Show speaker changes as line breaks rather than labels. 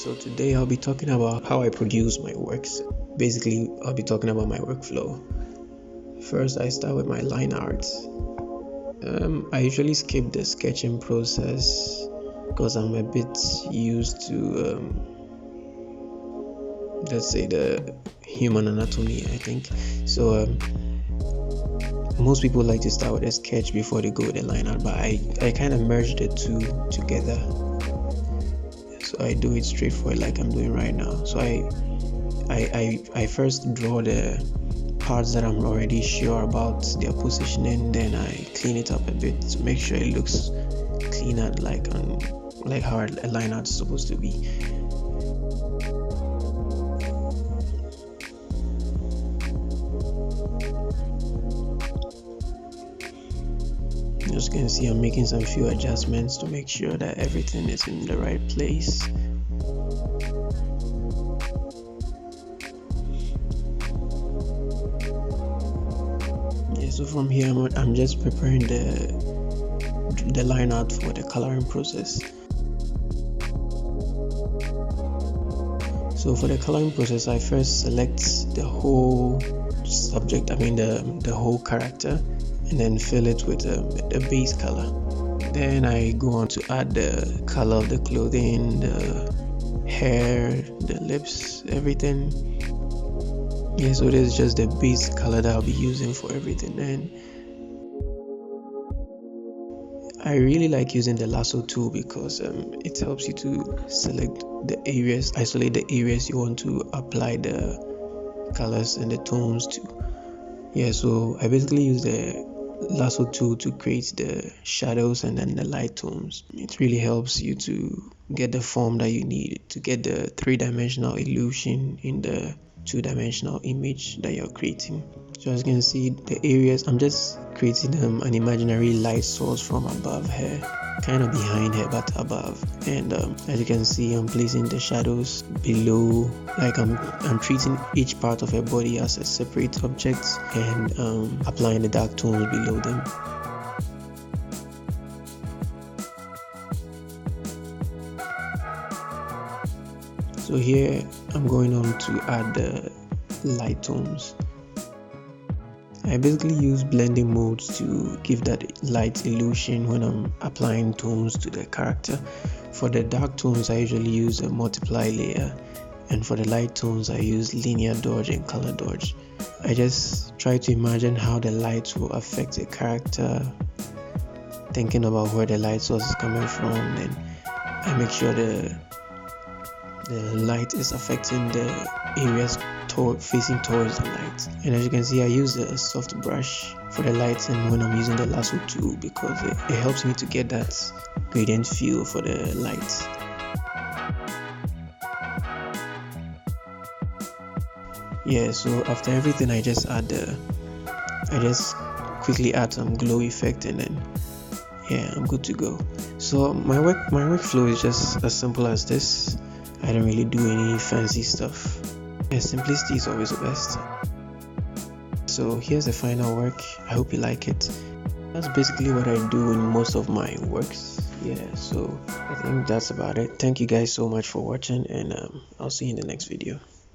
So today I'll be talking about how I produce my works. Basically, I'll be talking about my workflow. First, I start with my line art. I usually skip the sketching process because I'm a bit used to, let's say, the human anatomy, I think. So most people like to start with a sketch before they go with a line art, but I kind of merge the two together. So I do it straightforward like I'm doing right now. So I first draw the parts that I'm already sure about their positioning, then I clean it up a bit to make sure it looks cleaner, like how a line art is supposed to be. As you can see, I'm making some few adjustments to make sure that everything is in the right place. Yeah, so from here I'm just preparing the line art for the coloring process. So for the coloring process, I first select the whole subject, the whole character, and then fill it with the base color. Then I go on to add the color of the clothing, the hair, the lips, everything. Yeah, so this is just the base color that I'll be using for everything. And I really like using the lasso tool because it helps you to select the areas, isolate the areas you want to apply the colors and the tones to. Yeah, so I basically use the lasso tool to create the shadows and then the light tones. It really helps you to get the form that you need to get the three-dimensional illusion in the two-dimensional image that you're creating. So as you can see, the areas, I'm just creating an imaginary light source from above here, kind of behind here but above. And as you can see, I'm placing the shadows below, like I'm treating each part of a body as a separate object and applying the dark tones below them. So here I'm going on to add the light tones. I basically use blending modes to give that light illusion when I'm applying tones to the character. For the dark tones, I usually use a multiply layer, and for the light tones, I use linear dodge and color dodge. I just try to imagine how the lights will affect the character, thinking about where the light source is coming from, and I make sure the light is affecting the areas facing towards the light. And as you can see, I use a soft brush for the lights and when I'm using the lasso tool because it helps me to get that gradient feel for the lights. Yeah, so after everything I just quickly add some glow effect and then yeah, I'm good to go. So my workflow is just as simple as this. I don't really do any fancy stuff. Yeah, simplicity is always the best. So here's the final work. I hope you like it. That's basically what I do in most of my works. Yeah, so I think that's about it. Thank you guys so much for watching, and I'll see you in the next video.